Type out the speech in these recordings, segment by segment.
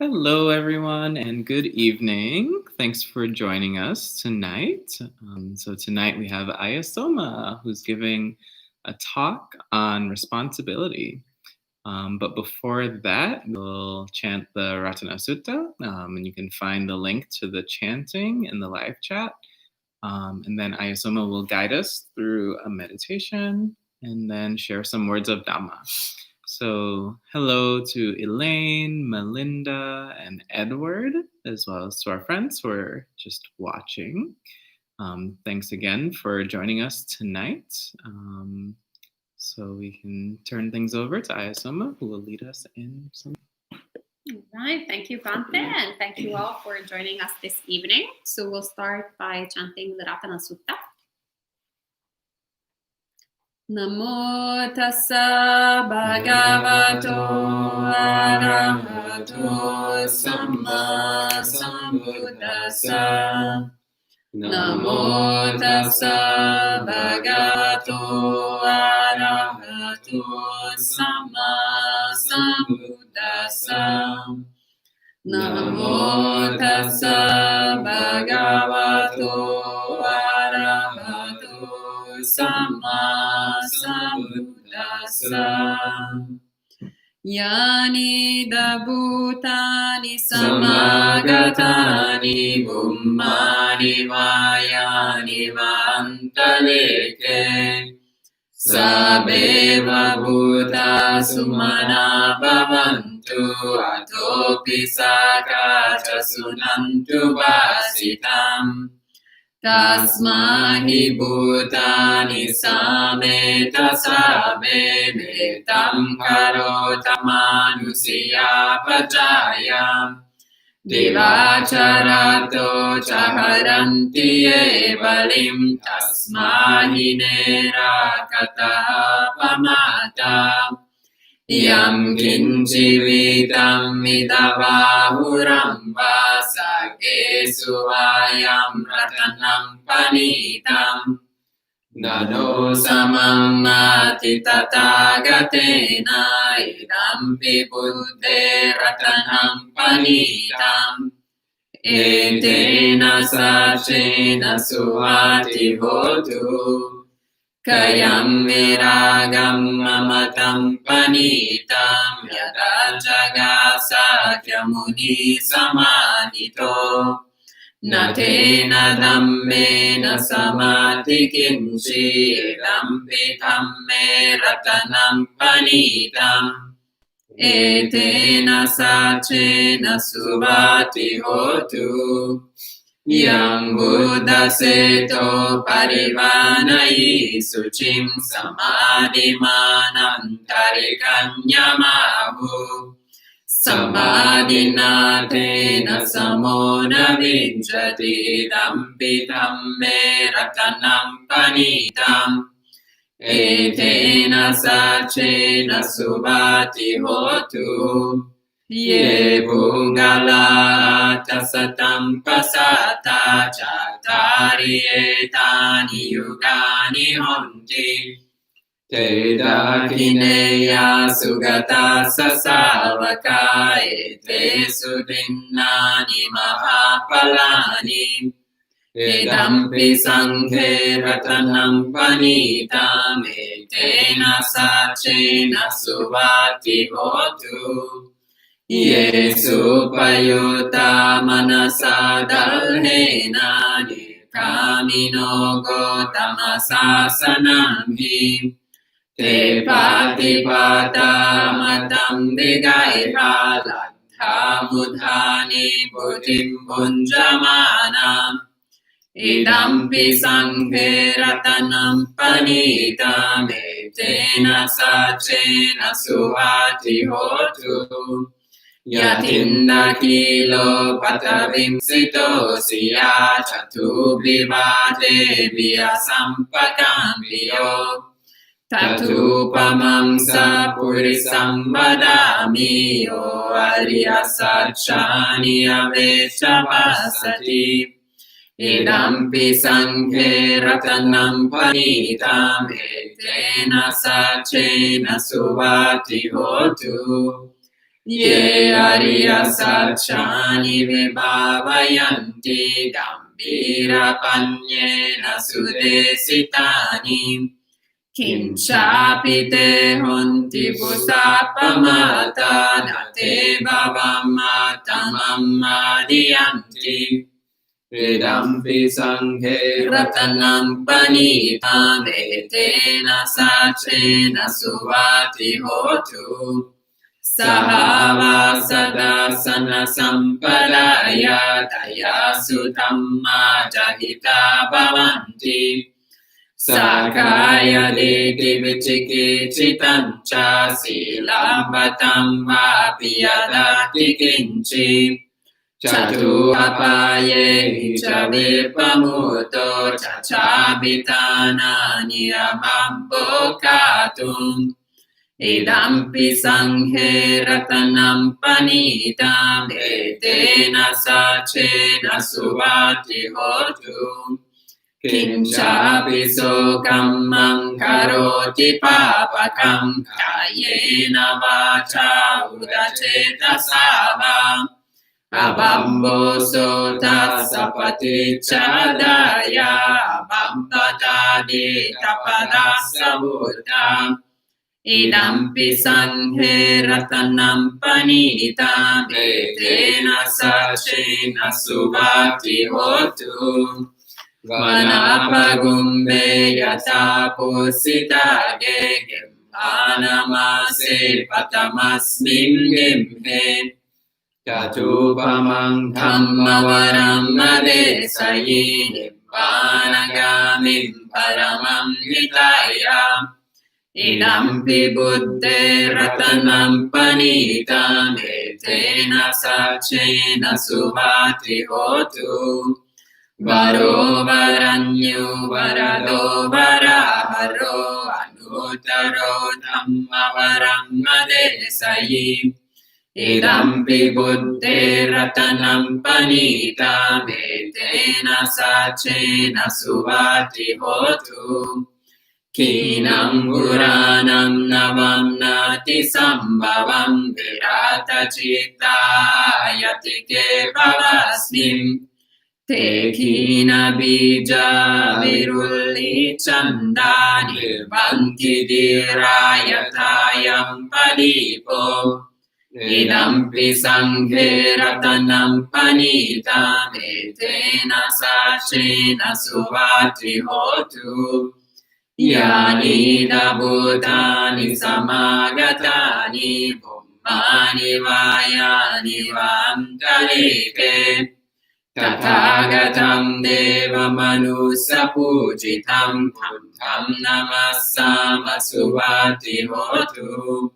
Hello, everyone, and good evening. Thanks for joining us tonight. So tonight we have Ayyā Somā, who's giving a talk on responsibility. But before that, we'll chant the Ratana Sutta, and you can find the link to the chanting in the live chat. And then Ayyā Somā will guide us through a meditation and then share some words of Dhamma. So hello to Elaine, Melinda, and Edward, as well as to our friends who are just watching. Thanks again for joining us tonight. So we can turn things over to Ayyā Somā, who will lead us in some. All right, thank you, Bhante, and thank you all for joining us this evening. So we'll start by chanting the Ratana Sutta. Namo tassa bhagavato arahato samma sambuddhassa. Namo tassa bhagavato arahato samma sambuddhassa. Namo tassa bhagavato arahato samma sambuddhassa. Yani dabhutani samagatani bummani vayani vantaleke sabeva bhuta sumana bhavantu atopi sakacha sunantu vasitam. Tasmahi bhutani sameta sabe metam karota manusiya pacaya divacharato chaharanti evalim tasmahi nera kata pamata yam kinchivitam midabahuram vasake suvayam ratanam panitam nano samamati tatagatena idampi buddhe ratanam panitam etena sachena suvati hotu Kayam viragam mamatam panitam yada jagasakya muni samadhito natena dhammena samati kinchi edampi dhamme ratanam panitam etena sachena suvati hotu Yang Buddha seto parivanayi suchim samadhimanantarikanyamahu samadhinatena samona vinjati dampi dhamme ratanam panitam etena sachena subhati hotu Ye Bungala tasatam pasata chatari etani yugani honti Te dakineya sugata sasavaka ete sudinnani mahapalani Edampi sanghe ratanam panitam etena sachena suvati hotu Yesu payuta manasa dalhena kamino gotama sasanamhi te patipata matam digaiha latha mudhani buddhim punjamanam idampi sanghe ratanam panitam etena sachena suvati hotu Yatinda kilo patavim sito siya chatu vivate via sampakambiyo tatu pamamsa purisam vadami yo arya sachani avecha vasati idampi sanghe ratanam panitam etena sachena suvati hotu Ye Ariya Sacchani Vibhavayanti Gambhira Panyena Sudesitani Kinchapi te honti pusapamata nate bhavamata diyanti Vedampi sanghe ratanam panitam etena sachena suvati hotu Sahava sadasana sampadaya daya sutamma jahita bhavanti Sakaya deti vichiki chitancha silabatam vapiyadati kinchi Chatu apaye vichavipamuto chachabitana niyamambo katum Idampi sanghe ratanam panitam etena sachena suvati hotu Kinchapi sokam karoti papakam kayena vacha udacheta sava Abambo sota sapati chadaya abambata di tapada savuta Idampi sanghe ratanam panita etena sachena suvati hotu Vanapagumbe yata pusita gegem Anamase patamasmin gemhe Katupamang dhammavaram adesayi Nibbanagamim paramam hitaya Idampi buddhe ratanam panitam etena sachena suvati hotu Varo varanyo varado varaharo anutaro dhammavaram adesayi Idampi buddhe ratanam panitam etena sachena suvati hotu Kinam puranam navam nati sambhavam virata citta yatike bhavasmim Te kina bija virulli chandani banki dirayatayam padipo Idampi sanghe ratanam panitam etena sachena suvati hotu Yani dabutani samagatani bummani vayani vantarike Tathagatam deva manusa pujitam tam namassama suvati hotu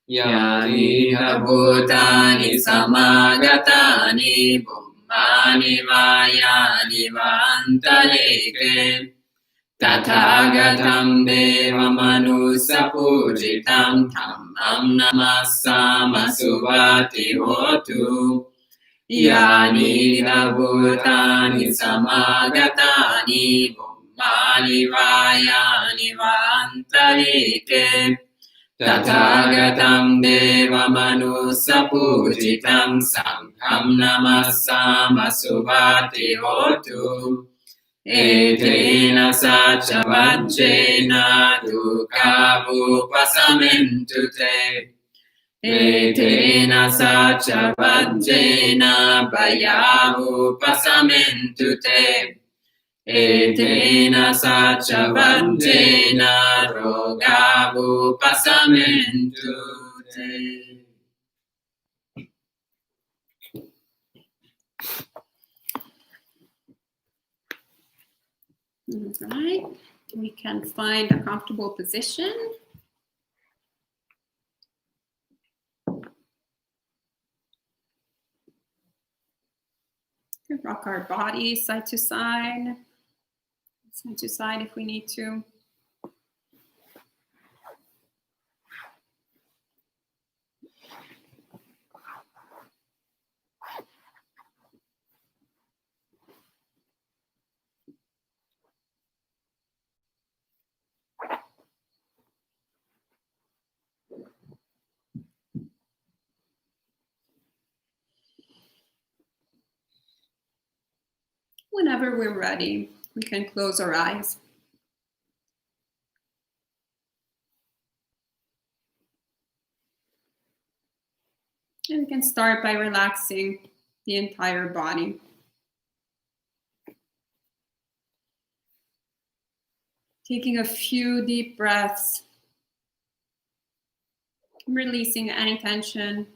Yani bhutani samagatani bummani vayani vantarike Tathagatam deva manusa pujitam tam namassama suvati hotu Yani bhutani samagatani bummani vayani vantarike Tathagatam deva manusa pujitam sangham namassama suvati hotu Etena sacha vajjena dukkha upasamentu te Etena sacha vajjena bhaya upasamentu te Etena sacha vajjena roga upasamentu te All right, we can find a comfortable position. We can rock our body side to side if we need to. Whenever we're ready, we can close our eyes. And we can start by relaxing the entire body. Taking a few deep breaths, releasing any tension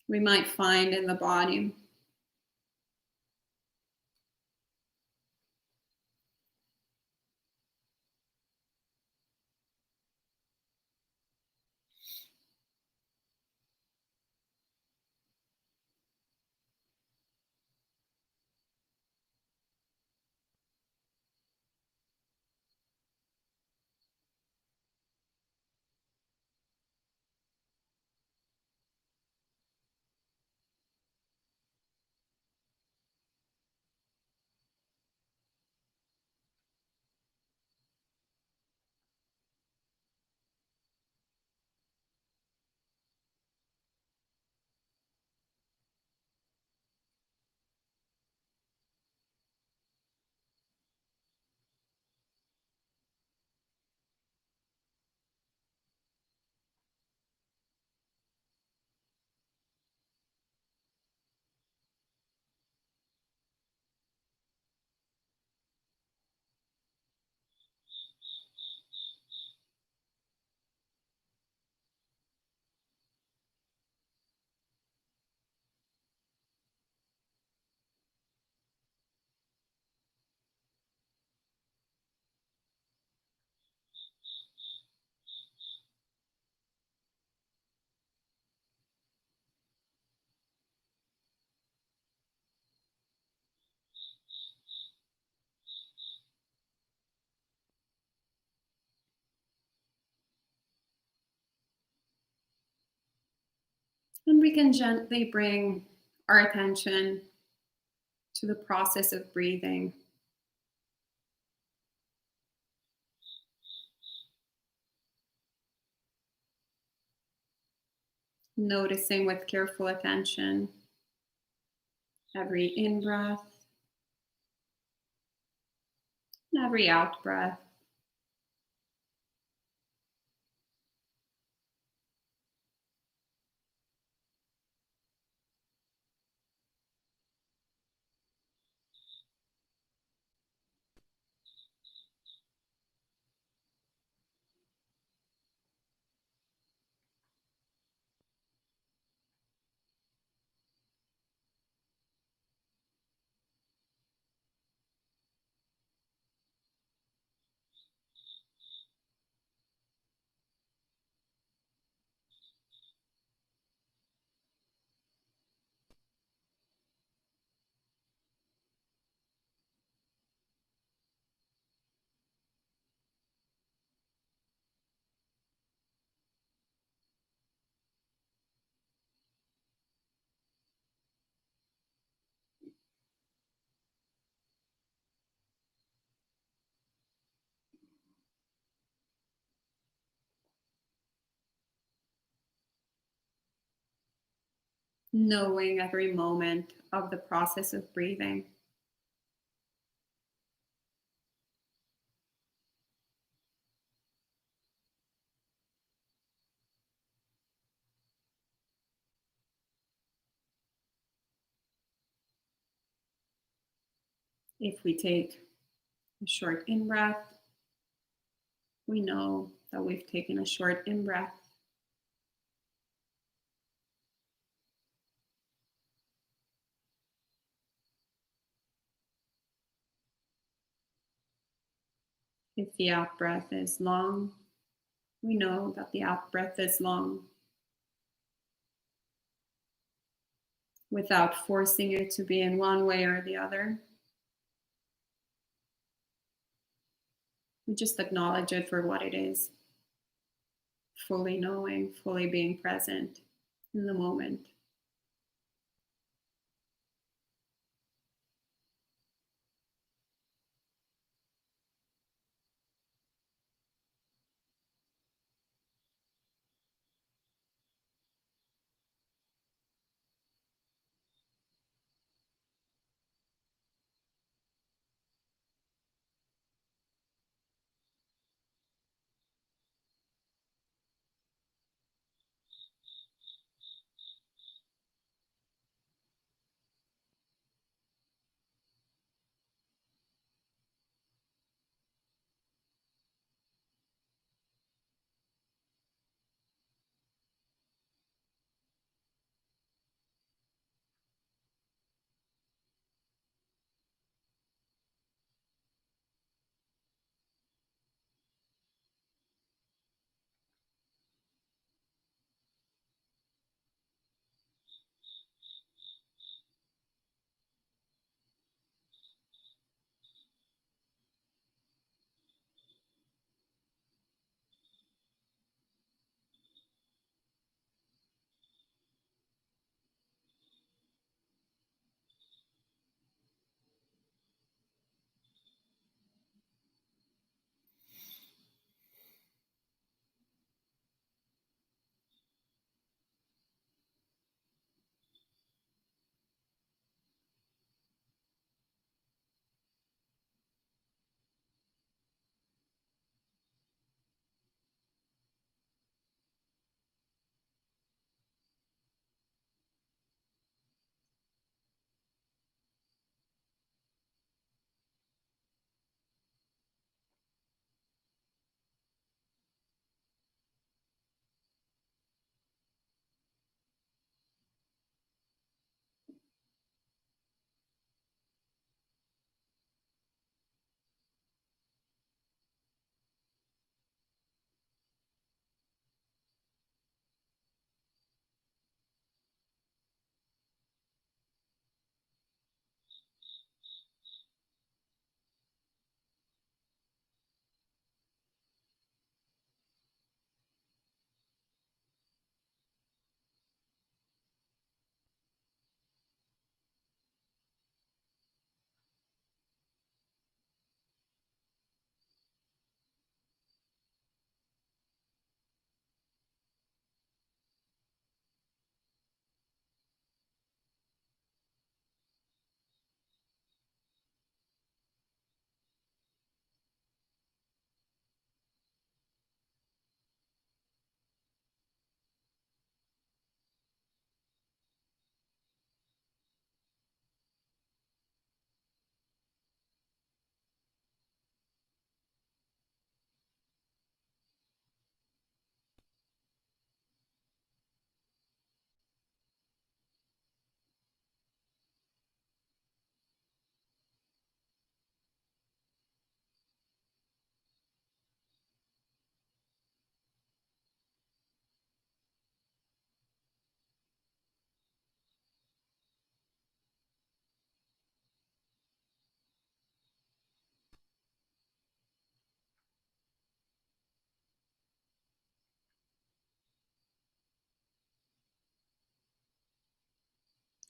we might find in the body. And we can gently bring our attention to the process of breathing. Noticing with careful attention every in-breath and every out-breath. Knowing every moment of the process of breathing. If we take a short in-breath, we know that we've taken a short in-breath. If the out-breath is long, we know that the out-breath is long. Without forcing it to be in one way or the other, we just acknowledge it for what it is, fully knowing, fully being present in the moment.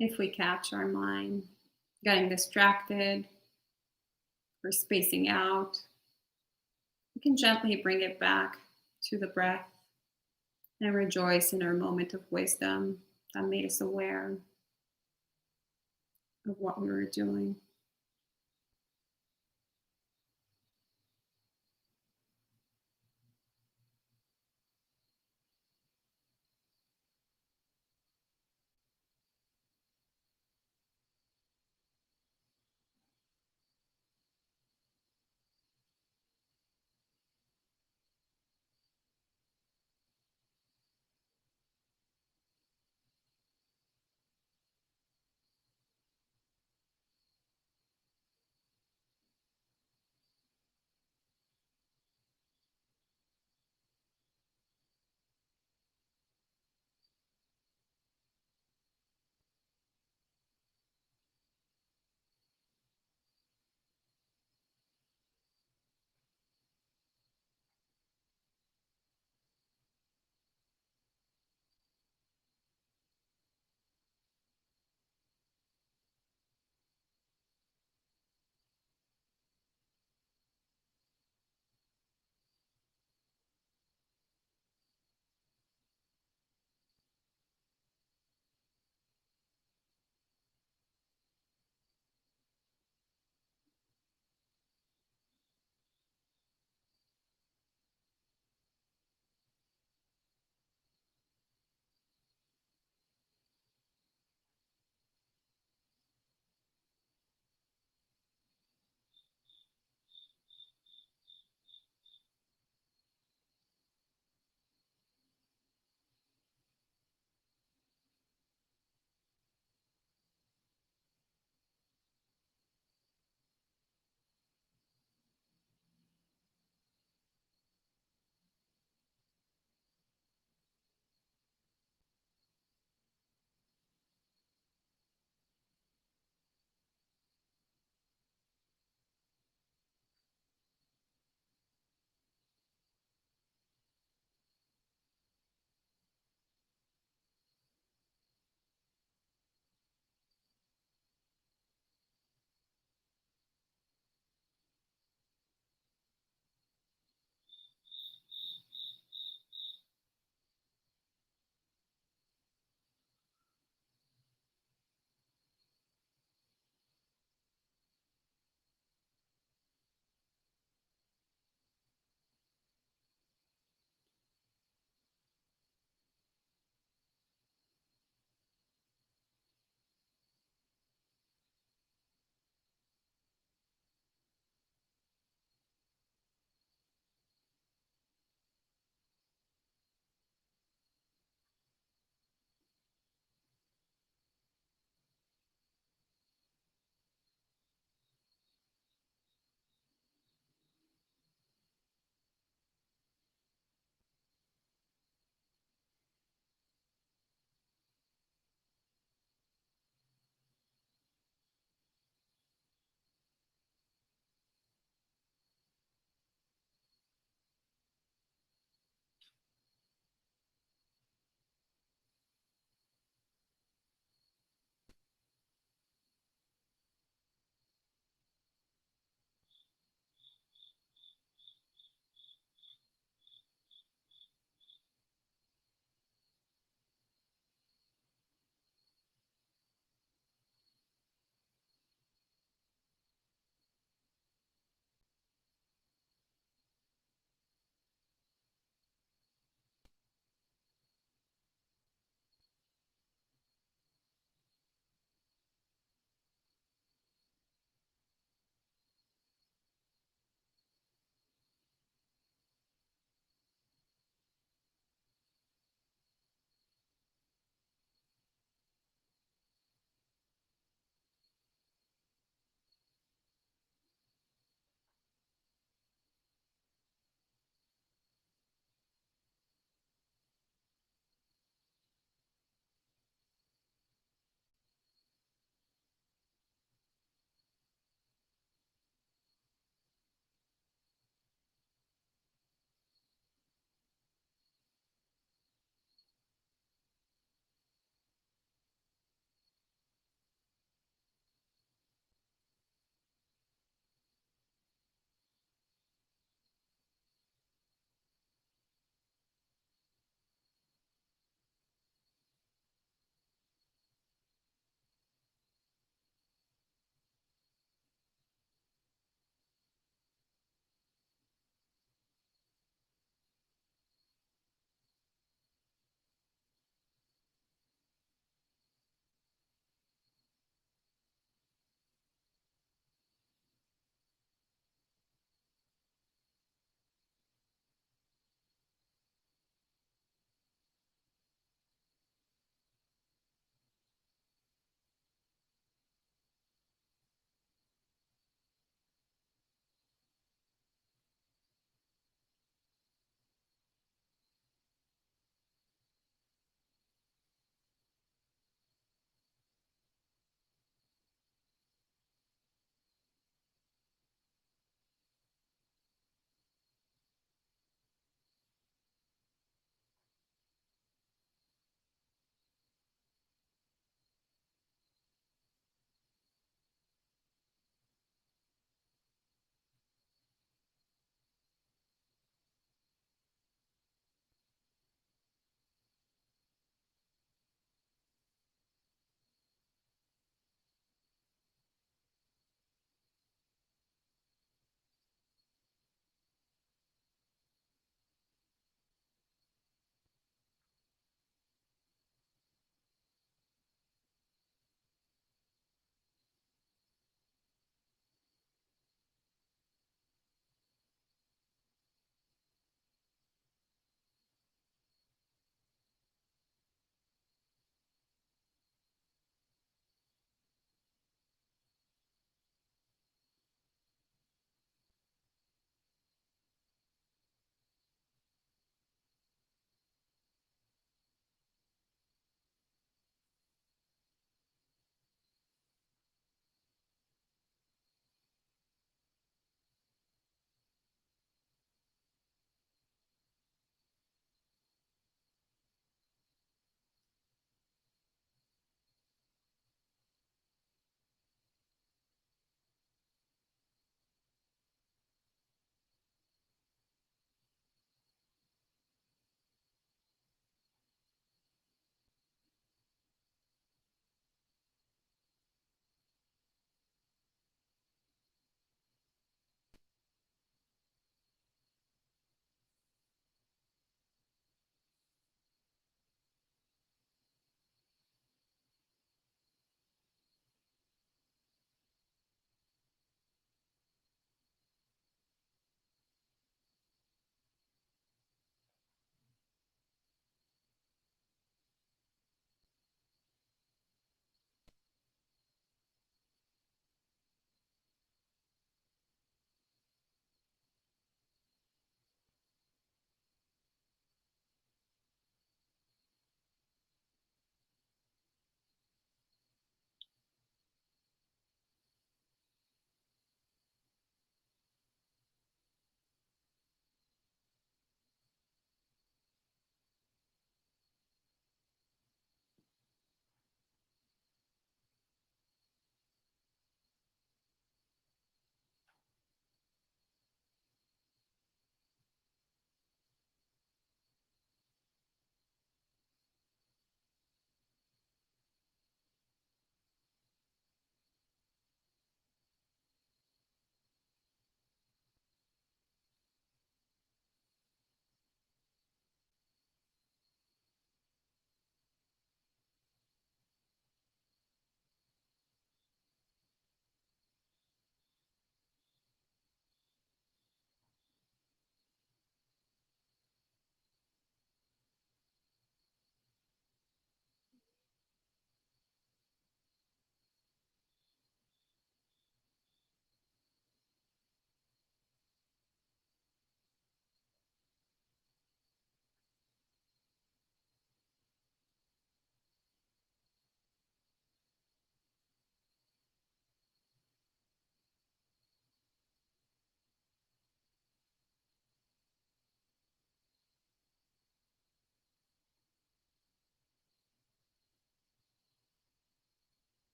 If we catch our mind getting distracted or spacing out, we can gently bring it back to the breath and rejoice in our moment of wisdom that made us aware of what we were doing.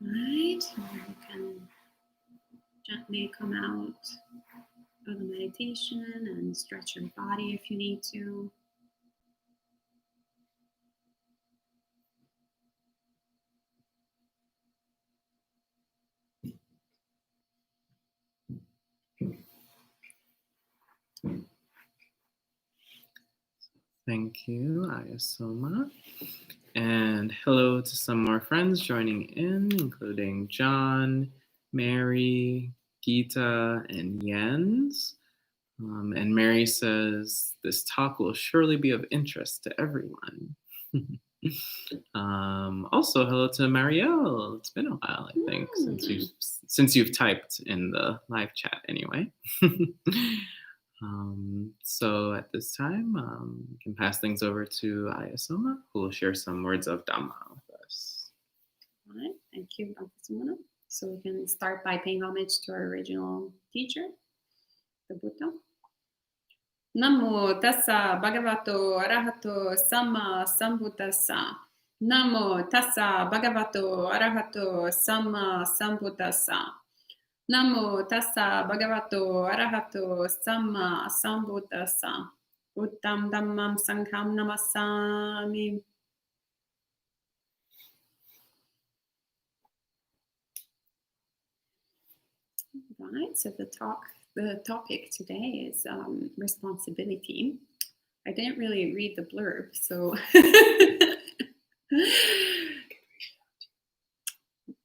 Right, and you can gently come out of the meditation and stretch your body if you need to. Thank you, Ayyā Somā. And hello to some more friends joining in, including John, Mary, Gita, and Jens. And Mary says, this talk will surely be of interest to everyone. Also, hello to Marielle. It's been a while, I think, since you've typed in the live chat anyway. So at this time, we can pass things over to Ayyā Somā, who will share some words of Dhamma with us. All right, thank you, Dr. Sumana. So we can start by paying homage to our original teacher, the Buddha. Namo tassa bhagavato arahato samma sambuddhassa. Namo tassa bhagavato arahato samma sambuddhassa. Namo tassa bhagavato arahato samma sambuddhassa. Buddham dhammam sangham namassami. Right, so the topic today is responsibility. I didn't really read the blurb, so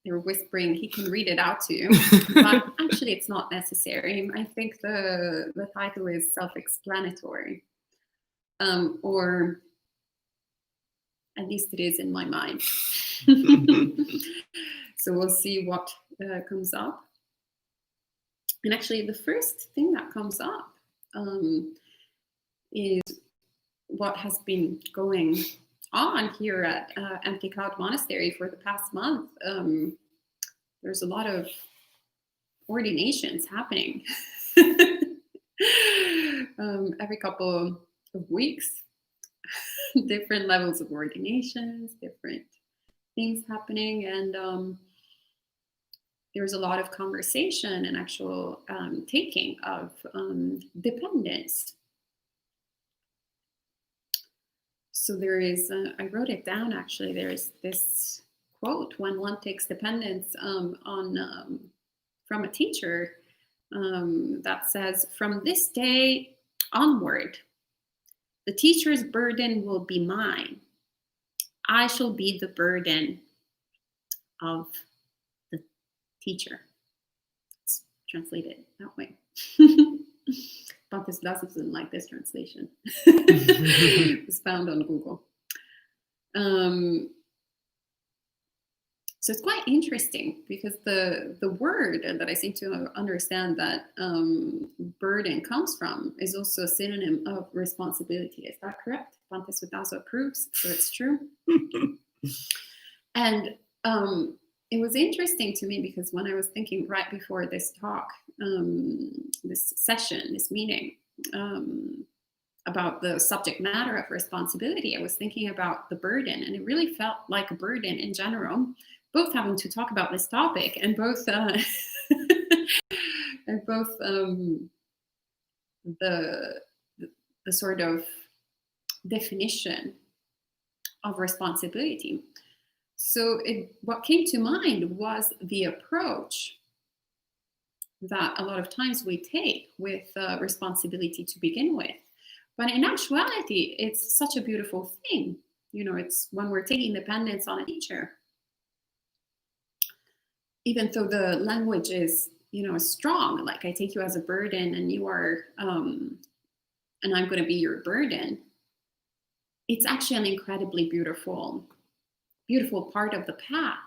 they're whispering he can read it out to you, but actually it's not necessary. I think the title is self-explanatory, or at least it is in my mind. So we'll see what comes up. And actually, the first thing that comes up is what has been going on here at Empty Cloud Monastery for the past month. There's a lot of ordinations happening every couple of weeks. Different levels of ordinations, different things happening, and there's a lot of conversation and actual taking of dependence. So there is, I wrote it down actually, there is this quote, when one takes dependence from a teacher that says, from this day onward, the teacher's burden will be mine. I shall be the burden of teacher. It's translated that way. But this doesn't like this translation. It's found on Google. So it's quite interesting because the word that I seem to understand that burden comes from is also a synonym of responsibility. Is that correct? Bhante Sudhaso approves, so it's true. And it was interesting to me because when I was thinking right before this talk, this session, this meeting, about the subject matter of responsibility, I was thinking about the burden, and it really felt like a burden in general, both having to talk about this topic and both the sort of definition of responsibility. So what came to mind was the approach that a lot of times we take with responsibility to begin with. But in actuality, it's such a beautiful thing. You know, it's when we're taking dependence on a teacher, even though the language is, you know, strong, like I take you as a burden and you are, and I'm going to be your burden. It's actually an incredibly beautiful part of the path.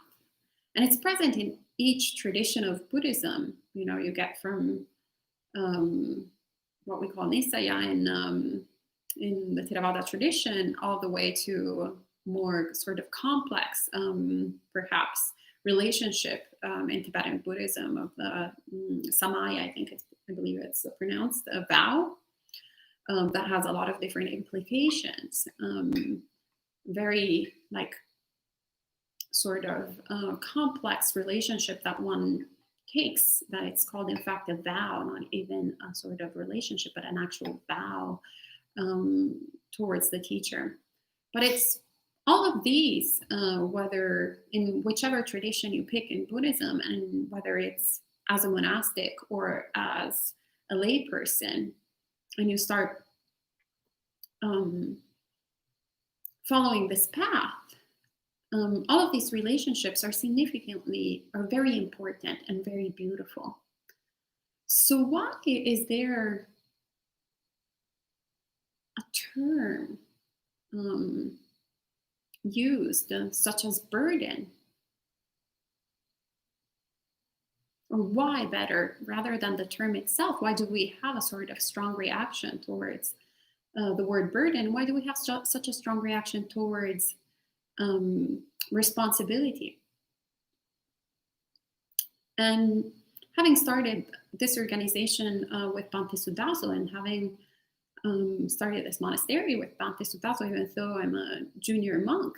And it's present in each tradition of Buddhism. You know, you get from what we call Nisaya in the Theravada tradition, all the way to more sort of complex, perhaps, relationship in Tibetan Buddhism of the Samaya, I believe it's pronounced, a vow. that has a lot of different implications. Very like sort of complex relationship that one takes, that it's called in fact a vow, not even a sort of relationship, but an actual vow towards the teacher. But it's all of these, whether in whichever tradition you pick in Buddhism, and whether it's as a monastic or as a lay person, and you start following this path, all of these relationships are very important and very beautiful. So why is there a term used such as burden? Or why, better, rather than the term itself, why do we have a sort of strong reaction towards the word burden? Why do we have such a strong reaction towards responsibility? And having started this organization with Bhante Sudaso, and having started this monastery with Bhante Sudaso, even though I'm a junior monk,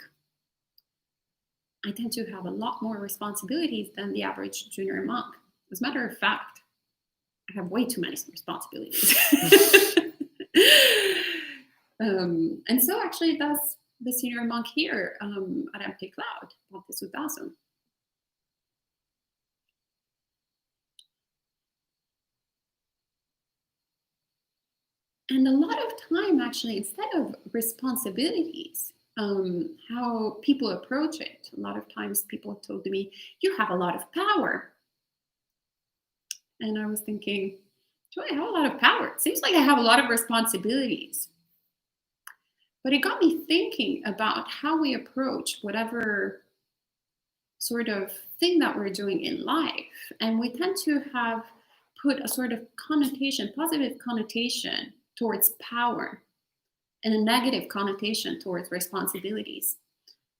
I tend to have a lot more responsibilities than the average junior monk. As a matter of fact, I have way too many responsibilities. And so actually that's the senior monk here at Empty Cloud, Bhante Sudaso. And a lot of time, actually, instead of responsibilities, how people approach it, a lot of times people told me, you have a lot of power. And I was thinking, do I have a lot of power? It seems like I have a lot of responsibilities. But it got me thinking about how we approach whatever sort of thing that we're doing in life. And we tend to have put a sort of connotation, positive connotation towards power, and a negative connotation towards responsibilities.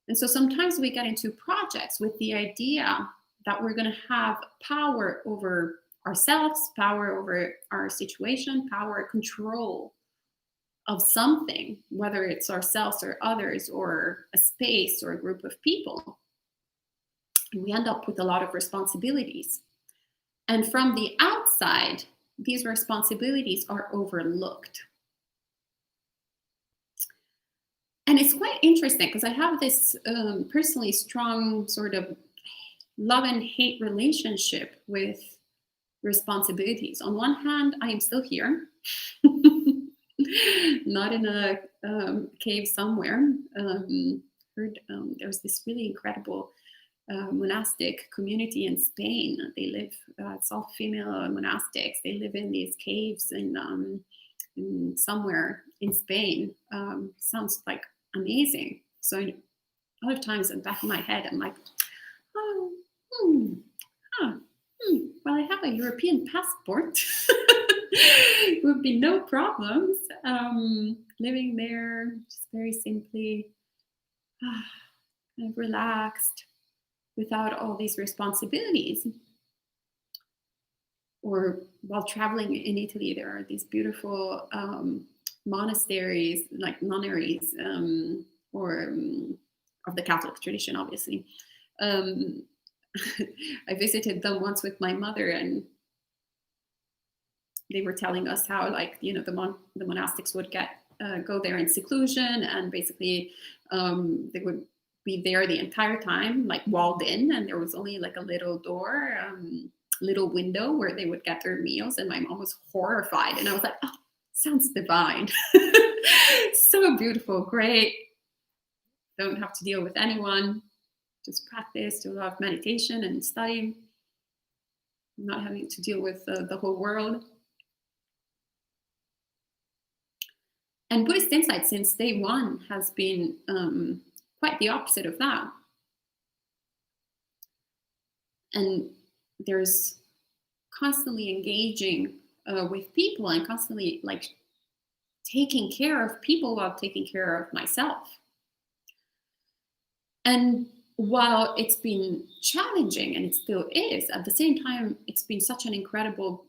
And so sometimes we get into projects with the idea that we're going to have power over ourselves, power over our situation, power, control of something, whether it's ourselves or others or a space or a group of people. And we end up with a lot of responsibilities. And from the outside, these responsibilities are overlooked. And it's quite interesting because I have this personally strong sort of love and hate relationship with responsibilities. On one hand, I am still here, not in a cave somewhere. Heard there's this really incredible monastic community in Spain. They live, it's all female monastics. They live in these caves in somewhere in Spain. Sounds like amazing. So a lot of times in the back of my head, I'm like, well, I have a European passport. It would be no problems living there, just very simply kind of relaxed, without all these responsibilities. Or while traveling in Italy, there are these beautiful monasteries, like nunneries, or of the Catholic tradition, obviously. I visited them once with my mother, and they were telling us how, like, you know, the monastics would go there in seclusion, and basically they would be there the entire time, like walled in, and there was only like a little door, little window where they would get their meals. And my mom was horrified, and I was like, oh, sounds divine. So beautiful, great. Don't have to deal with anyone, just practice, do a lot of meditation and study, not having to deal with the whole world. And Buddhist insight since day one has been quite the opposite of that. And there's constantly engaging with people, and constantly like taking care of people while taking care of myself. And while it's been challenging, and it still is, at the same time, it's been such an incredible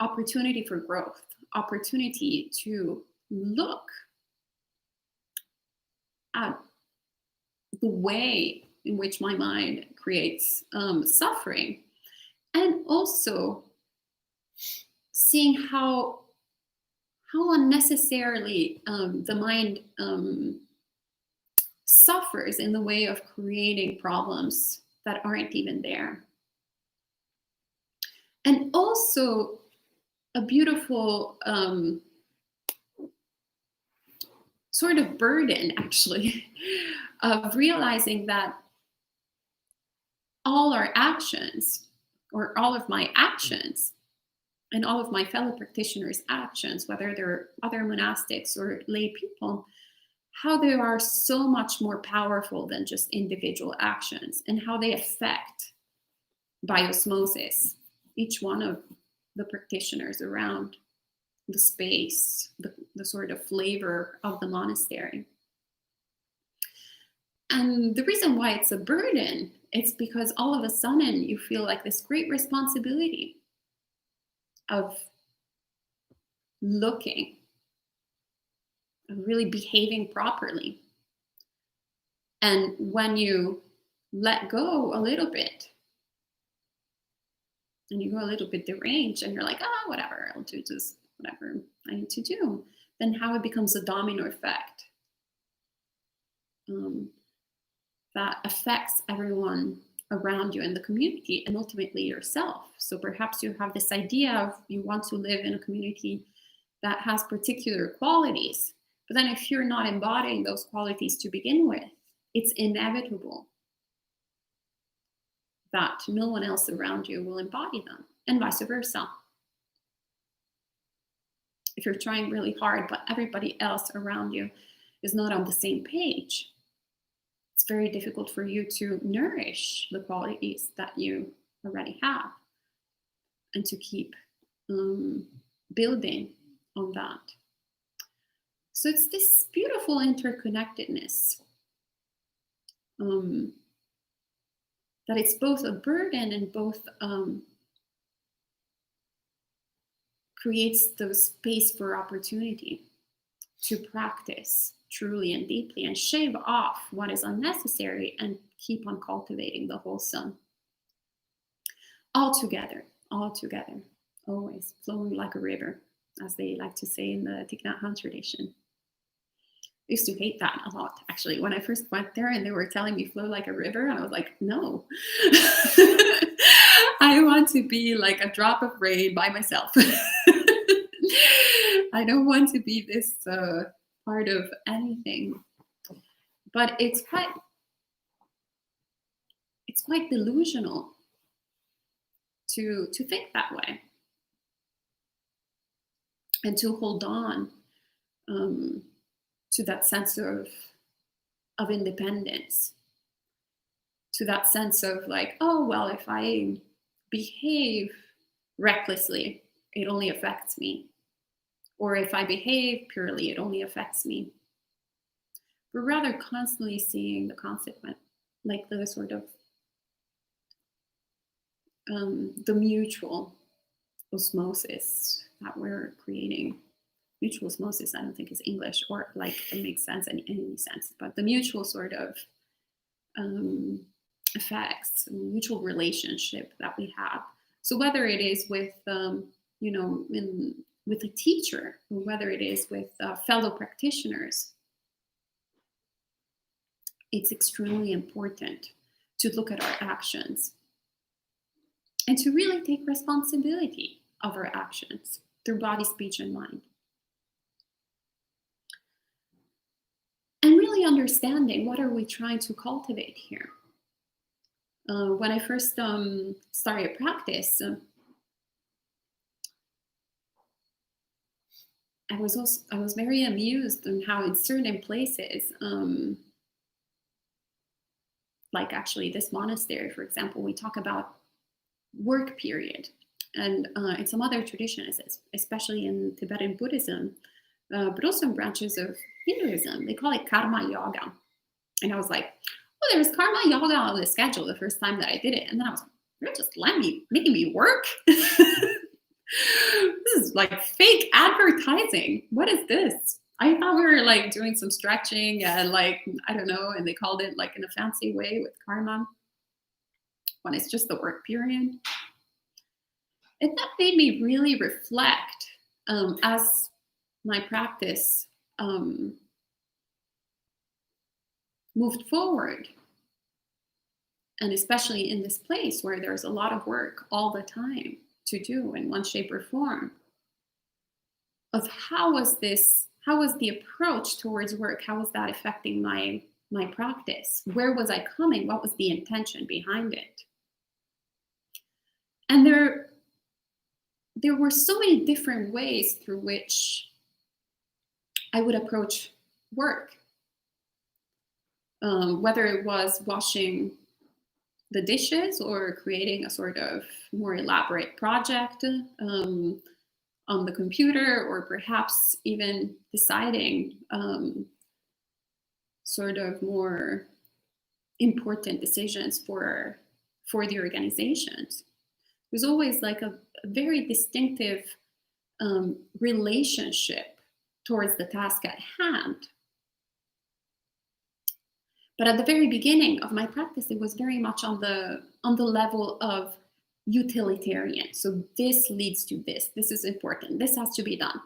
opportunity for growth, opportunity to look at the way in which my mind creates suffering, and also seeing how unnecessarily the mind suffers in the way of creating problems that aren't even there. And also a beautiful sort of burden, actually, of realizing that all our actions, or all of my actions, and all of my fellow practitioners' actions, whether they're other monastics or lay people, how they are so much more powerful than just individual actions, and how they affect by osmosis each one of the practitioners around the space, the sort of flavor of the monastery. And the reason why it's a burden, it's because all of a sudden you feel like this great responsibility of looking, of really behaving properly. And when you let go a little bit, and you go a little bit deranged, and you're like, oh, whatever, I'll do just whatever I need to do, then how it becomes a domino effect that affects everyone around you in the community, and ultimately yourself. So perhaps you have this idea of you want to live in a community that has particular qualities, but then if you're not embodying those qualities to begin with, it's inevitable that no one else around you will embody them, and vice versa. If you're trying really hard, but everybody else around you is not on the same page, it's very difficult for you to nourish the qualities that you already have, and to keep building on that. So it's this beautiful interconnectedness that it's both a burden and both creates the space for opportunity to practice truly and deeply, and shave off what is unnecessary, and keep on cultivating the wholesome. All together, always flowing like a river, as they like to say in the Thich Nhat Hanh tradition. I used to hate that a lot, actually. When I first went there and they were telling me flow like a river, and I was like, no. I want to be like a drop of rain by myself. I don't want to be this part of anything. But it's quite delusional to think that way, and to hold on to that sense of independence, to that sense of like, oh, well, if I behave recklessly, it only affects me. Or if I behave purely, it only affects me. But rather constantly seeing the consequence, like the sort of the mutual osmosis that we're creating. Mutual osmosis, I don't think is English, or like it makes sense in any sense, but the mutual sort of effects, mutual relationship that we have. So whether it is with, with a teacher, or whether it is with fellow practitioners, it's extremely important to look at our actions and to really take responsibility of our actions through body, speech, and mind. And really understanding, what are we trying to cultivate here? When I first started practice, I was very amused on how in certain places, like actually this monastery, for example, we talk about work period. And in some other traditions, especially in Tibetan Buddhism, but also in branches of Hinduism, they call it karma yoga. And I was like, well, there was karma yoga on the schedule the first time that I did it. And then I was like, you're just making me work? This is like fake advertising. What is this? I thought we were like doing some stretching and like, I don't know, and they called it like in a fancy way with karma, when it's just the work period. And that made me really reflect as my practice moved forward. And especially in this place where there's a lot of work all the time to do in one shape or form, of how was the approach towards work, how was that affecting my practice? Where was I coming? What was the intention behind it? And there were so many different ways through which I would approach work. Whether it was washing the dishes or creating a sort of more elaborate project on the computer, or perhaps even deciding sort of more important decisions for the organizations. It was always like a very distinctive relationship towards the task at hand. But at the very beginning of my practice, it was very much on the level of utilitarian. So this leads to this. This is important. This has to be done.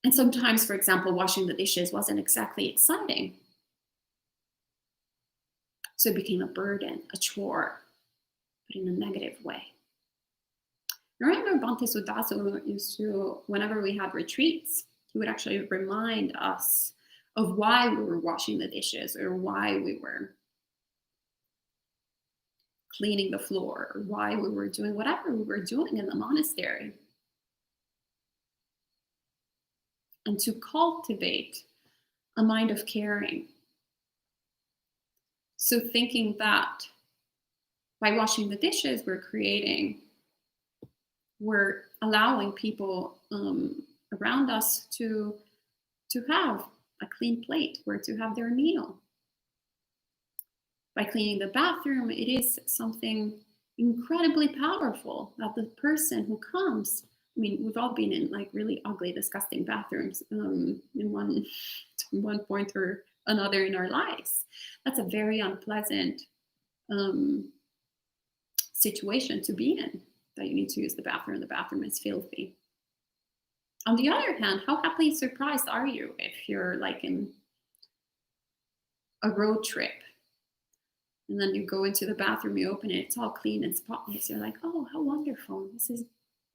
And sometimes, for example, washing the dishes wasn't exactly exciting. So it became a burden, a chore, but in a negative way. I remember Bhante Sudaso used to, whenever we had retreats, he would actually remind us of why we were washing the dishes, or why we were cleaning the floor, or why we were doing whatever we were doing in the monastery. And to cultivate a mind of caring. So thinking that by washing the dishes, we're allowing people around us to have a clean plate where to have their meal. By cleaning the bathroom, it is something incredibly powerful that the person who comes, I mean, we've all been in like really ugly, disgusting bathrooms in one point or another in our lives. That's a very unpleasant situation to be in, that you need to use the bathroom is filthy. On the other hand, how happily surprised are you if you're like in a road trip and then you go into the bathroom, you open it, it's all clean and spotless. You're like, oh, how wonderful. This is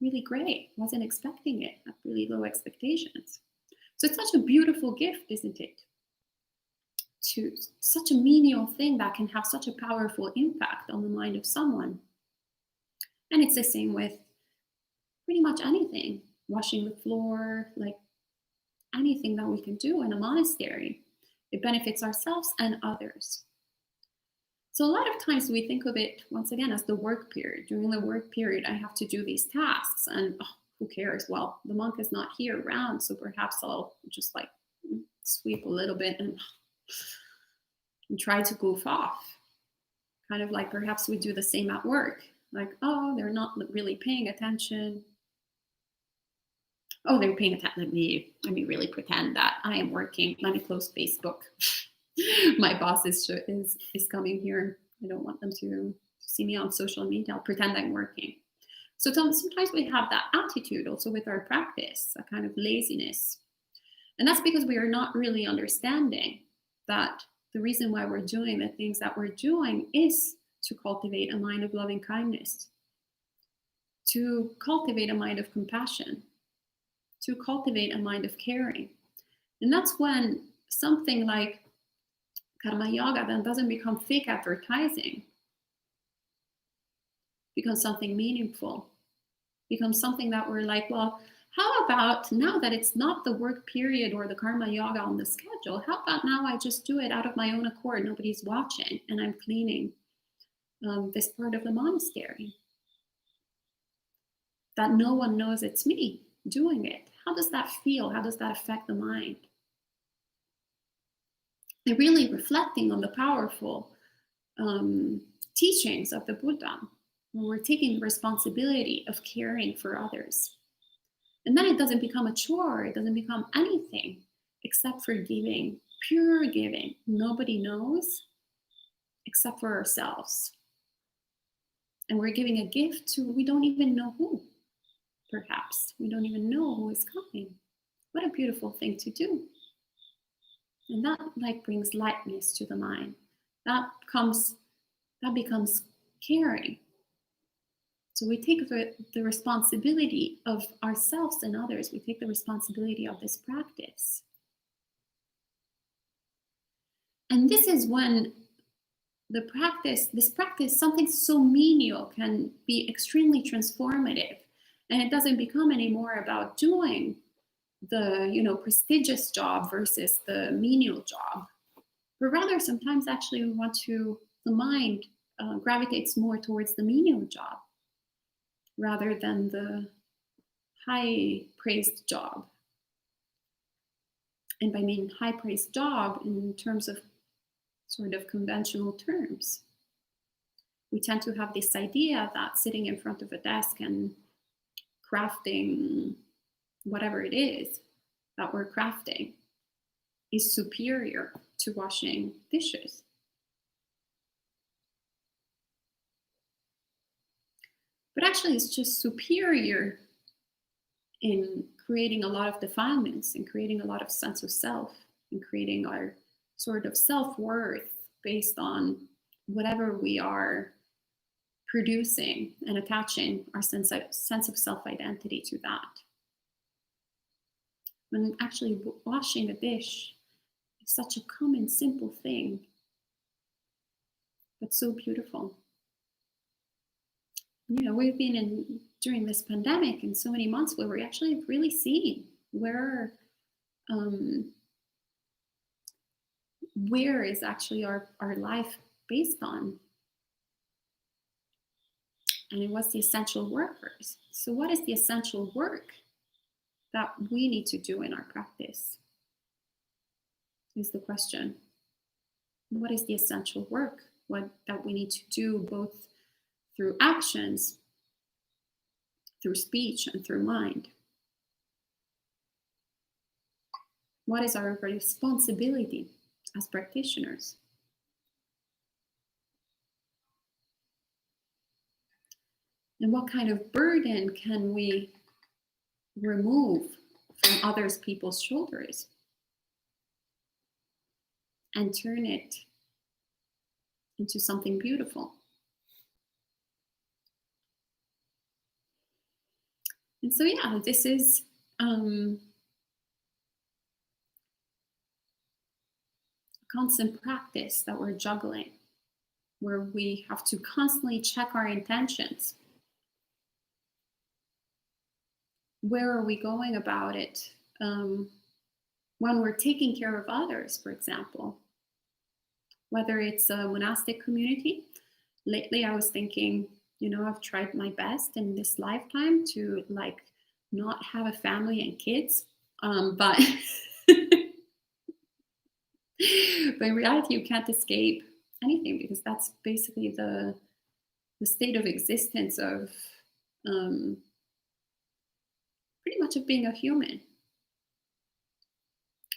really great. Wasn't expecting it. I have really low expectations. So it's such a beautiful gift, isn't it? To such a menial thing that can have such a powerful impact on the mind of someone. And it's the same with pretty much anything. Washing the floor, like anything that we can do in a monastery. It benefits ourselves and others. So a lot of times we think of it, once again, as the work period. During the work period, I have to do these tasks, and who cares? Well, the monk is not here around, so perhaps I'll just like sweep a little bit and try to goof off. Kind of like perhaps we do the same at work. Like, oh, they're not really paying attention. Oh, they're paying attention. Let me really pretend that I am working. Let me close Facebook. My boss is coming here. I don't want them to see me on social media. I'll pretend I'm working. So sometimes we have that attitude also with our practice, a kind of laziness. And that's because we are not really understanding that the reason why we're doing the things that we're doing is to cultivate a mind of loving kindness, to cultivate a mind of compassion, to cultivate a mind of caring. And that's when something like karma yoga then doesn't become fake advertising, becomes something meaningful, becomes something that we're like, well, how about now that it's not the work period or the karma yoga on the schedule, how about now I just do it out of my own accord, nobody's watching, and I'm cleaning this part of the monastery. That no one knows it's me doing it. How does that feel? How does that affect the mind? And really reflecting on the powerful teachings of the Buddha, when we're taking the responsibility of caring for others. And then it doesn't become a chore. It doesn't become anything except for giving, pure giving. Nobody knows except for ourselves. And we're giving a gift to, we don't even know who, perhaps. We don't even know who is coming. What a beautiful thing to do. And that brings lightness to the mind. That becomes caring. So we take the responsibility of ourselves and others. We take the responsibility of this practice. And this is when this practice, something so menial can be extremely transformative. And it doesn't become anymore about doing the, prestigious job versus the menial job. But rather, sometimes actually the mind gravitates more towards the menial job rather than the high praised job. And by meaning high praised job in terms of sort of conventional terms, we tend to have this idea that sitting in front of a desk and crafting whatever it is that we're crafting is superior to washing dishes. But actually, it's just superior in creating a lot of defilements, in creating a lot of sense of self, in creating our sort of self-worth based on whatever we are producing and attaching our sense of self-identity to that. When actually washing a dish is such a common, simple thing, but so beautiful. We've been during this pandemic in so many months where we actually really see where is actually our life based on. And it was the essential workers. So what is the essential work that we need to do in our practice? Is the question. What is the essential work that we need to do both through actions, through speech, and through mind? What is our responsibility as practitioners? And what kind of burden can we remove from other people's shoulders and turn it into something beautiful? And so, this is a constant practice that we're juggling, where we have to constantly check our intentions. Where are we going about it? When we're taking care of others, for example, whether it's a monastic community. Lately, I was thinking, I've tried my best in this lifetime to not have a family and kids, but in reality, you can't escape anything, because that's basically the state of existence of pretty much of being a human.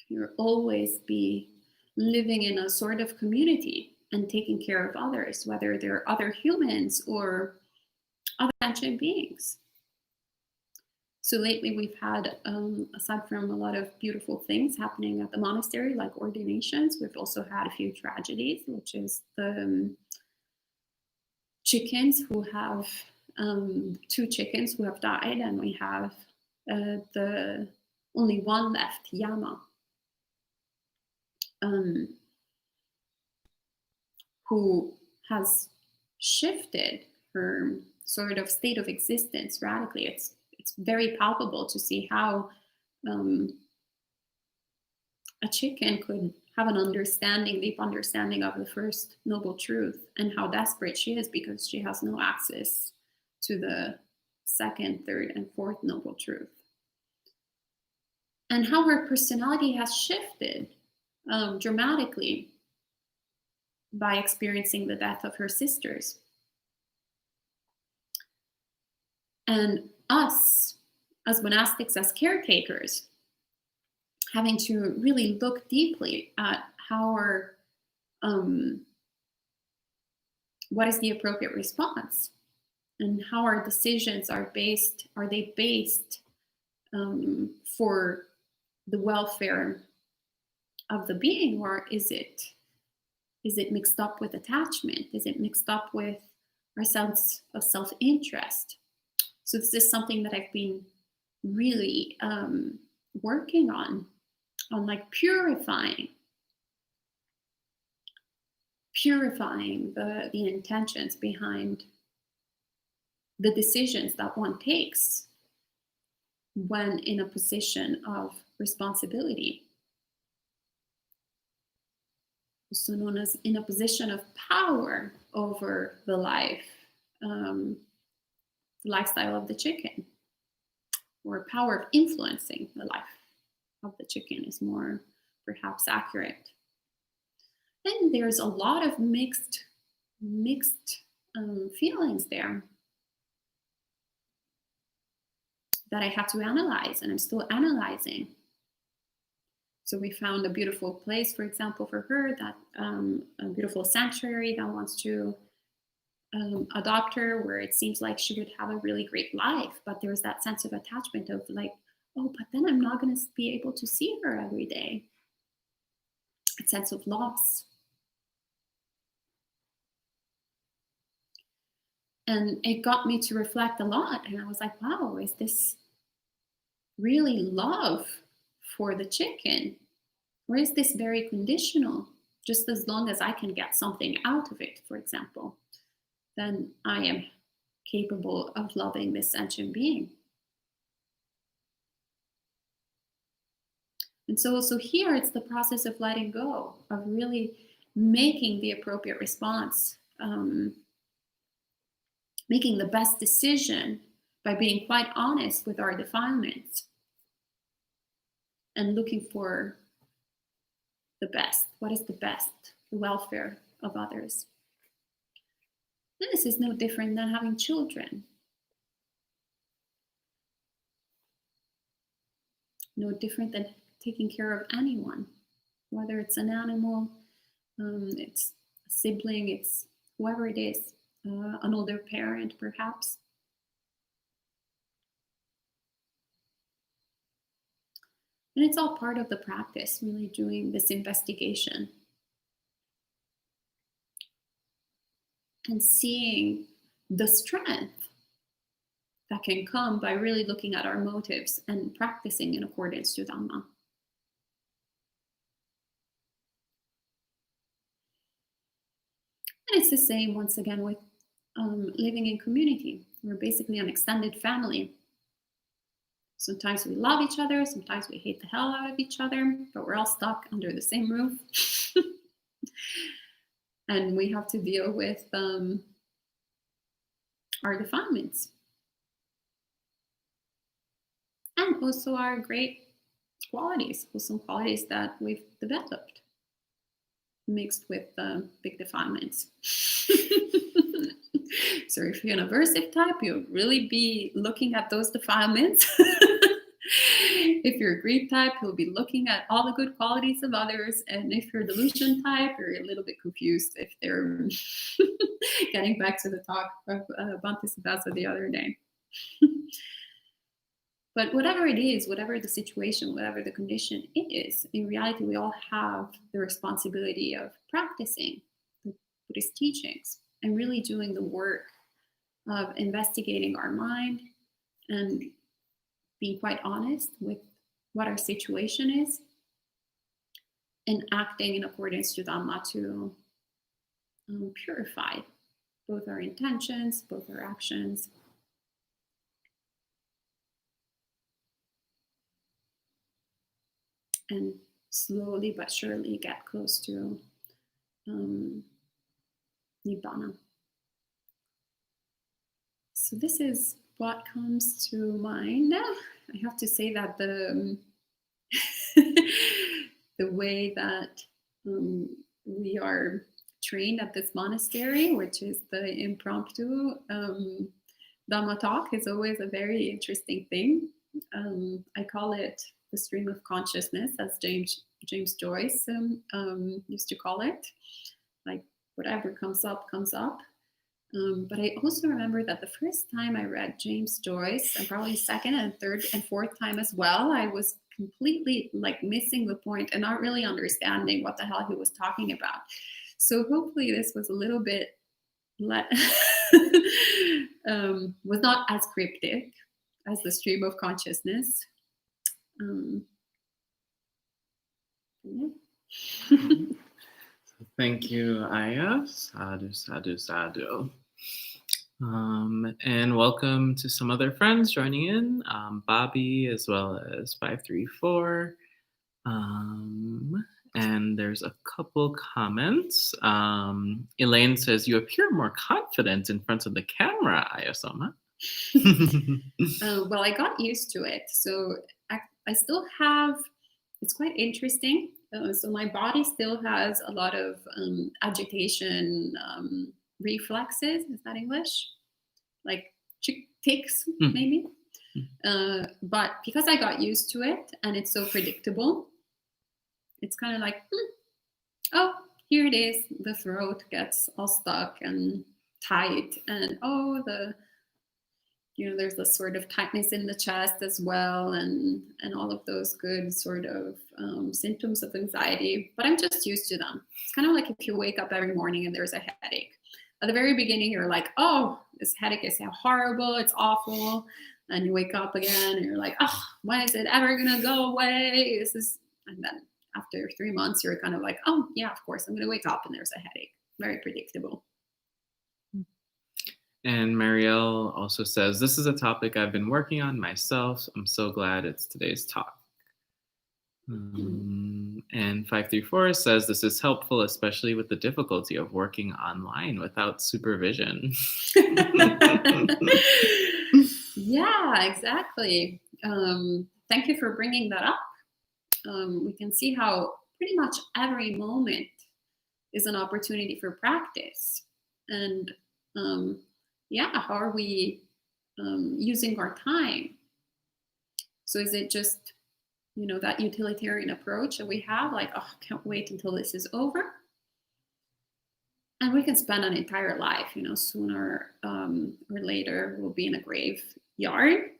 You'll always be living in a sort of community and taking care of others, whether they're other humans or other sentient beings. So lately we've had, aside from a lot of beautiful things happening at the monastery, like ordinations, we've also had a few tragedies, which is the chickens who have, 2 chickens who have died, and we have the only one left, Yama, who has shifted her sort of state of existence radically. It's very palpable to see how a chicken could have an deep understanding of the first noble truth, and how desperate she is because she has no access to the second, third, and fourth noble truth. And how her personality has shifted dramatically by experiencing the death of her sisters. And us, as monastics, as caretakers, having to really look deeply at how what is the appropriate response, and how our decisions are based. Are they based for the welfare of the being, or is it mixed up with attachment? Is it mixed up with our sense of self-interest? So this is something that I've been really working on like purifying the intentions behind the decisions that one takes when in a position of responsibility, also known as in a position of power over the life, the lifestyle of the chicken, or power of influencing the life of the chicken is more perhaps accurate. And there's a lot of mixed feelings there that I had to analyze, and I'm still analyzing. So we found a beautiful place, for example, for her, that a beautiful sanctuary that wants to adopt her, where it seems like she would have a really great life, but there's that sense of attachment of like, oh, but then I'm not going to be able to see her every day. A sense of loss. And it got me to reflect a lot. And I was like, wow, is this really love for the chicken? Or is this very conditional? Just as long as I can get something out of it, for example, then I am capable of loving this sentient being. And so also here, it's the process of letting go, of really making the appropriate response, making the best decision by being quite honest with our defilements and looking for the best. What is the best? The welfare of others. And this is no different than having children. No different than taking care of anyone, whether it's an animal, it's a sibling, it's whoever it is, an older parent perhaps. And it's all part of the practice, really doing this investigation and seeing the strength that can come by really looking at our motives and practicing in accordance to Dhamma. And it's the same, once again, with living in community. We're basically an extended family. Sometimes we love each other, sometimes we hate the hell out of each other, but we're all stuck under the same roof. And we have to deal with our defilements. And also our great qualities, some qualities that we've developed, mixed with big defilements. So if you're an aversive type, you'll really be looking at those defilements. If you're a greed type, you'll be looking at all the good qualities of others. And if you're a delusion type, you're a little bit confused if they're getting back to the talk of Bhantisiddhasa the other day. But whatever it is, whatever the situation, whatever the condition is, in reality, we all have the responsibility of practicing the Buddhist teachings and really doing the work of investigating our mind and being quite honest with what our situation is and acting in accordance to Dhamma to purify both our intentions, both our actions. And slowly but surely get close to Nibbana. So this is what comes to mind. I have to say that the way that we are trained at this monastery, which is the impromptu Dhamma talk, is always a very interesting thing. I call it the stream of consciousness, as James Joyce used to call it. Like whatever comes up, comes up. But I also remember that the first time I read James Joyce, and probably second and third and fourth time as well, I was completely like missing the point and not really understanding what the hell he was talking about. So hopefully this was a little bit was not as cryptic as the stream of consciousness. Yeah. Thank you, Ayya. Sadhu, sadhu, sadhu. And welcome to some other friends joining in, Bobby as well as 534. And there's a couple comments. Elaine says, you appear more confident in front of the camera, Ayyā Somā. Well, I got used to it. So I still have, it's quite interesting. So my body still has a lot of agitation reflexes. Is that English? Like tics, maybe. But because I got used to it and it's so predictable, it's kind of like, oh, here it is. The throat gets all stuck and tight, and there's this sort of tightness in the chest as well, and all of those good sort of symptoms of anxiety. But I'm just used to them. It's kind of like if you wake up every morning and there's a headache. At the very beginning, you're like, oh, this headache is horrible. It's awful. And you wake up again and you're like, oh, when is it ever going to go away? And then after 3 months, you're kind of like, oh, yeah, of course, I'm going to wake up and there's a headache. Very predictable. And Marielle also says, this is a topic I've been working on myself. I'm so glad it's today's talk. And 534 says, this is helpful, especially with the difficulty of working online without supervision. Yeah, exactly. Thank you for bringing that up. We can see how pretty much every moment is an opportunity for practice. And how are we using our time? So is it just, that utilitarian approach that we have, like, oh, can't wait until this is over? And we can spend an entire life, sooner or later we'll be in a graveyard.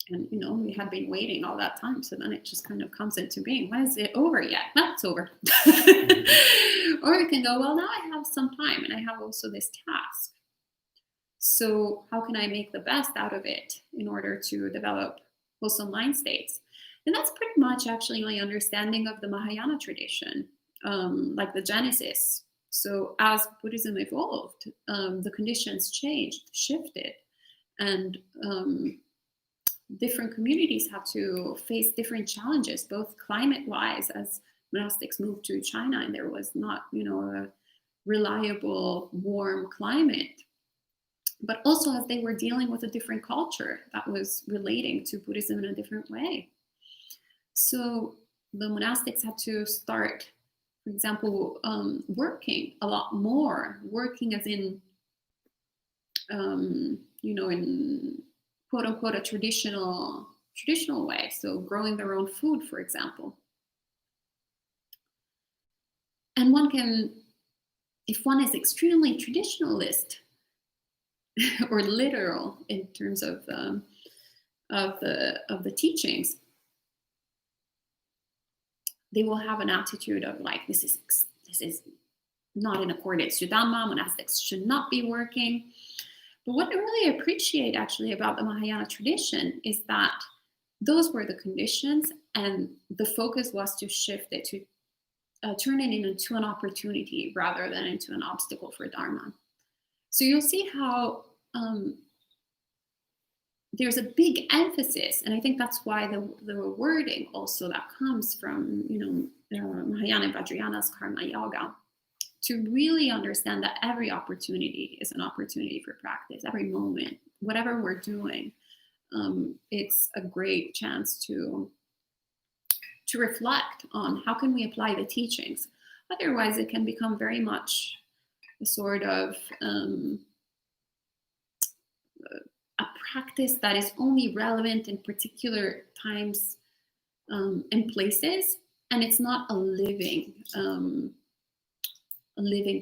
And, we had been waiting all that time. So then it just kind of comes into being. When is it over yet? No, it's over. Or you can go, well, now I have some time and I have also this task. So how can I make the best out of it in order to develop wholesome mind states? And that's pretty much actually my understanding of the Mahayana tradition, like the Genesis. So as Buddhism evolved, the conditions changed, shifted, and different communities had to face different challenges, both climate-wise, as monastics moved to China and there was not, a reliable, warm climate, but also as they were dealing with a different culture that was relating to Buddhism in a different way. So the monastics had to start, for example, working a lot more, working as in, in quote unquote a traditional way. So growing their own food, for example. And one can, if one is extremely traditionalist or literal in terms of the teachings, they will have an attitude of like, this is not in accordance to Dhamma. Monastics should not be working. But what I really appreciate actually about the Mahayana tradition is that those were the conditions, and the focus was to shift it, to turn it into an opportunity rather than into an obstacle for Dharma. So you'll see how there's a big emphasis, and I think that's why the wording also that comes from Mahayana and Vajrayana's Karma Yoga, to really understand that every opportunity is an opportunity for practice. Every moment, whatever we're doing, it's a great chance to reflect on how can we apply the teachings. Otherwise, it can become very much a sort of a practice that is only relevant in particular times and places, and it's not a living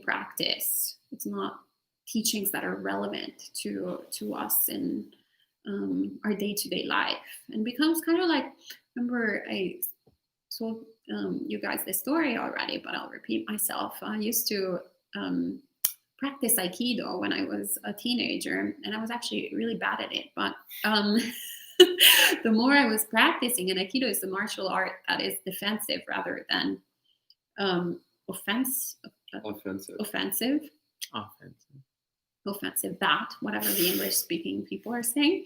practice. It's not teachings that are relevant to us in our day-to-day life, and becomes kind of like, remember I told you guys this story already, but I'll repeat myself. I used to practice Aikido when I was a teenager, and I was actually really bad at it, but the more I was practicing, and Aikido is the martial art that is defensive rather than offensive, that, whatever the English speaking people are saying.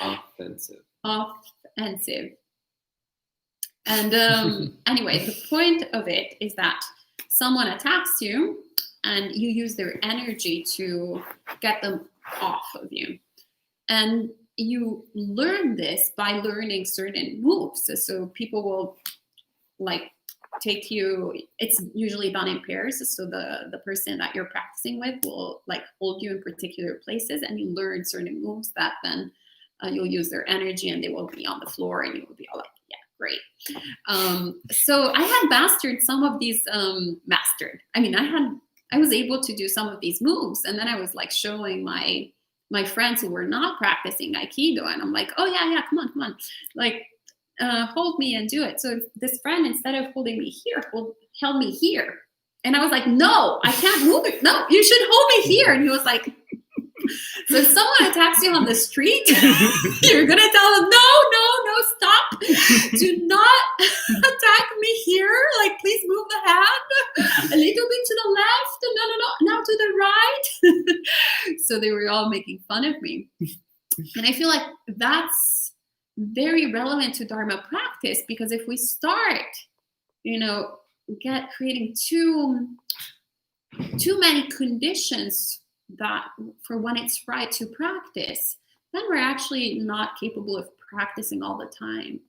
Offensive. And anyway, the point of it is that someone attacks you and you use their energy to get them off of you. And you learn this by learning certain moves. So people will like take you, it's usually done in pairs. So the person that you're practicing with will like hold you in particular places, and you learn certain moves that then you'll use their energy, and they will be on the floor, and you will be all like, yeah, great. So I had mastered some of these, I was able to do some of these moves, and then I was like showing my friends who were not practicing Aikido, and I'm like, oh yeah, come on, like hold me and do it. So this friend, instead of holding me here, held me here, and I was like, no, I can't move it. No, you should hold me here. And he was like, so if someone attacks you on the street, you're gonna tell them, no, stop. Do not attack me here. Like, please move the hand a little bit to the left. No, now to the right. So they were all making fun of me. And I feel like that's very relevant to Dharma practice, because if we start, creating too many conditions that for when it's right to practice, then we're actually not capable of practicing all the time,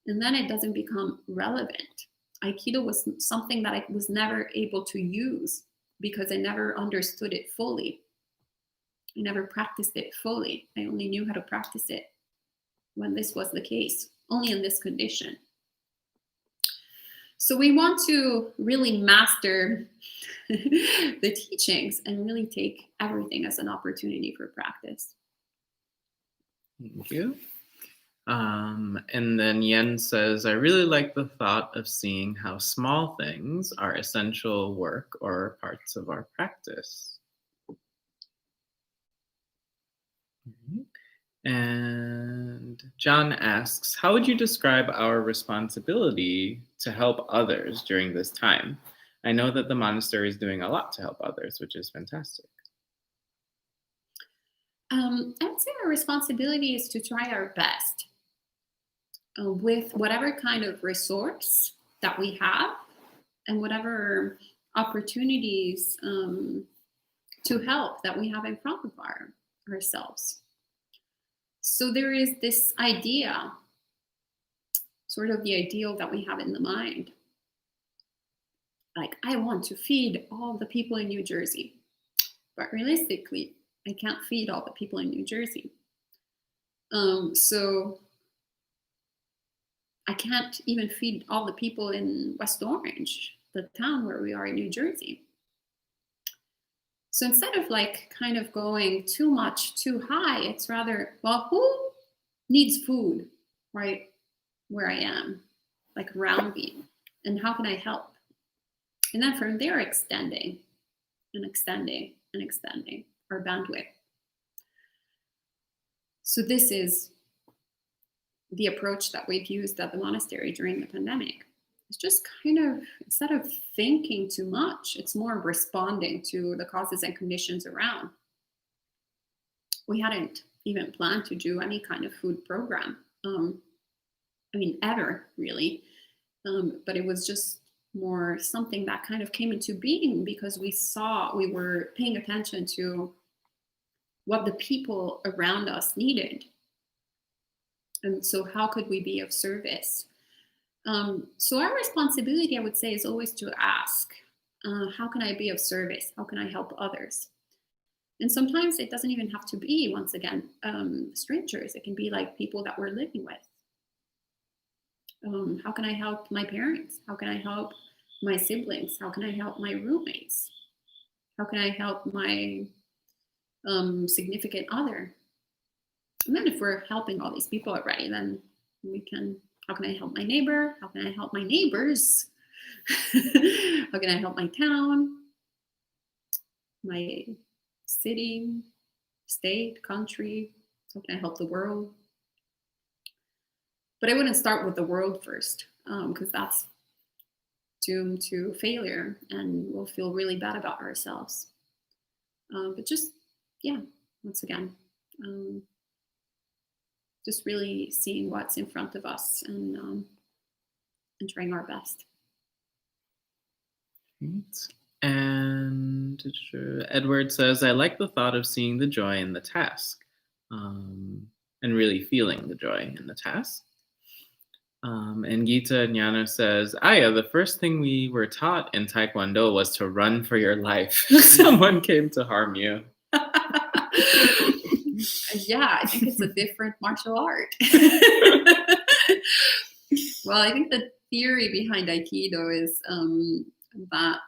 and then it doesn't become relevant. Aikido was something that I was never able to use because I never understood it fully. I never practiced it fully. I only knew how to practice it when this was the case, only in this condition. So we want to really master the teachings and really take everything as an opportunity for practice. Thank you. And then Yen says, I really like the thought of seeing how small things are essential work or parts of our practice. And John asks, how would you describe our responsibility to help others during this time? I know that the monastery is doing a lot to help others, which is fantastic. I would say our responsibility is to try our best with whatever kind of resource that we have and whatever opportunities to help that we have in front of ourselves. So there is this idea, sort of the ideal that we have in the mind. Like, I want to feed all the people in New Jersey. But realistically, I can't feed all the people in New Jersey. So I can't even feed all the people in West Orange, the town where we are in New Jersey. So instead of like kind of going too much too high, it's rather, well, who needs food right where I am, like around me, and how can I help? And then from there, extending our bandwidth. So this is the approach that we've used at the monastery during the pandemic. It's just kind of, instead of thinking too much, it's more responding to the causes and conditions around. We hadn't even planned to do any kind of food program. Ever really. But it was just more something that kind of came into being because we were paying attention to what the people around us needed. And so how could we be of service? So our responsibility, I would say, is always to ask, how can I be of service? How can I help others? And sometimes it doesn't even have to be, once again, strangers. It can be like people that we're living with. How can I help my parents? How can I help my siblings? How can I help my roommates? How can I help my significant other? And then if we're helping all these people already, then we can, how can I help my neighbor? How can I help my neighbors? How can I help my town, my city, state, country? How can I help the world? But I wouldn't start with the world first, because that's doomed to failure and we'll feel really bad about ourselves. But just, yeah, once again, just really seeing what's in front of us and trying our best. Great. And Edward says, I like the thought of seeing the joy in the task and really feeling the joy in the task. And Gita Jnana says, Ayya, the first thing we were taught in Taekwondo was to run for your life if someone came to harm you. Yeah, I think it's a different martial art. Well, I think the theory behind Aikido is that,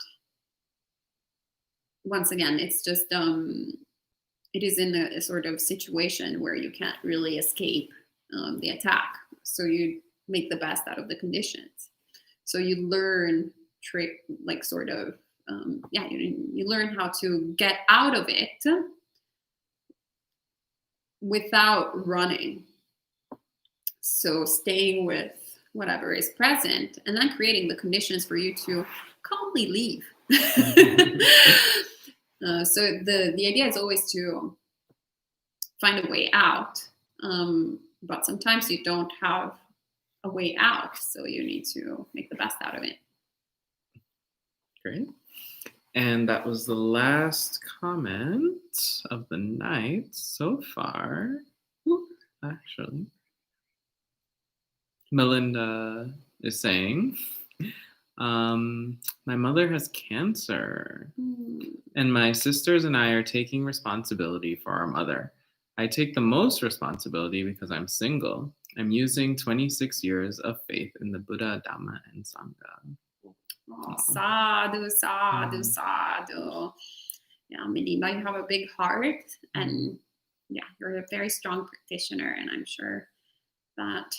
once again, it's just, it is in a sort of situation where you can't really escape the attack. So you make the best out of the conditions. So you learn you learn how to get out of it without running. So staying with whatever is present and then creating the conditions for you to calmly leave. So the idea is always to find a way out. But sometimes you don't have a way out, so you need to make the best out of it. Great. And that was the last comment of the night so far. Actually, Melinda is saying, my mother has cancer, and my sisters and I are taking responsibility for our mother. I take the most responsibility because I'm single. I'm using 26 years of faith in the Buddha, Dhamma, and Sangha. Oh, sadhu, sadhu, sadhu. Yeah, Melinda, you have a big heart, and yeah, you're a very strong practitioner, and I'm sure that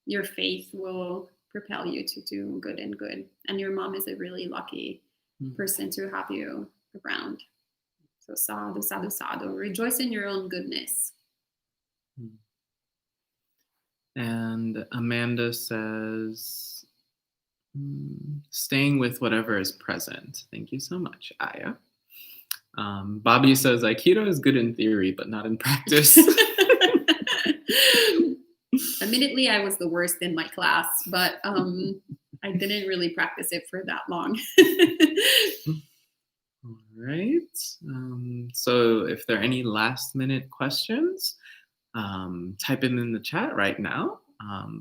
your faith will propel you to do good and good. And your mom is a really lucky person to have you around. So sadhu, sadhu, sadhu. Rejoice in your own goodness. And Amanda says, staying with whatever is present. Thank you so much, Ayya. Bobby says, Aikido is good in theory, but not in practice. Admittedly, I was the worst in my class, but I didn't really practice it for that long. All right. So if there are any last minute questions, type it in the chat right now.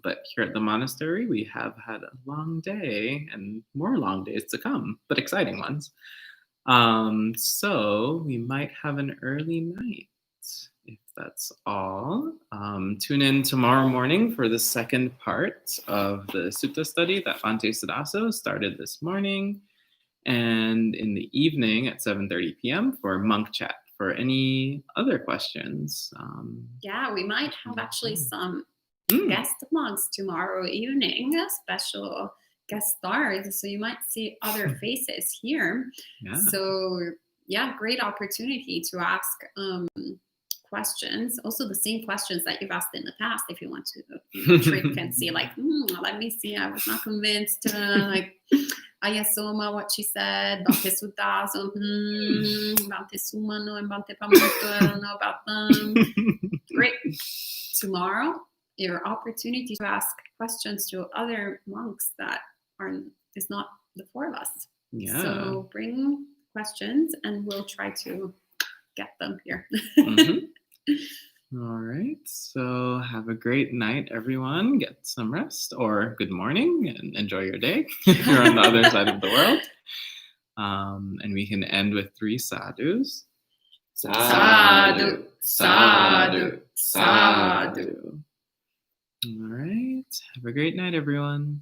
But here at the monastery, we have had a long day and more long days to come, but exciting ones. So we might have an early night, if that's all. Tune in tomorrow morning for the second part of the sutta study that Bhante Sudaso started this morning, and in the evening at 7:30 p.m. for monk chat for any other questions. Yeah, we might have actually some guest monks tomorrow evening, special guest stars. So you might see other faces here. Yeah. So yeah, great opportunity to ask questions. Also the same questions that you've asked in the past if you want to trick and see like, let me see, I was not convinced. Like Ayyā Somā, what she said, Bhante Sudaso, Bhante Sumano and Bhante Pamuto, I don't know about them. Great. Tomorrow, your opportunity to ask questions to other monks that is not the four of us. Yeah. So bring questions and we'll try to get them here. All right. So have a great night, everyone. Get some rest or good morning and enjoy your day if you're on the other side of the world. And we can end with 3 sadhus. Sadhu, sadhu, sadhu. All right. Have a great night, everyone.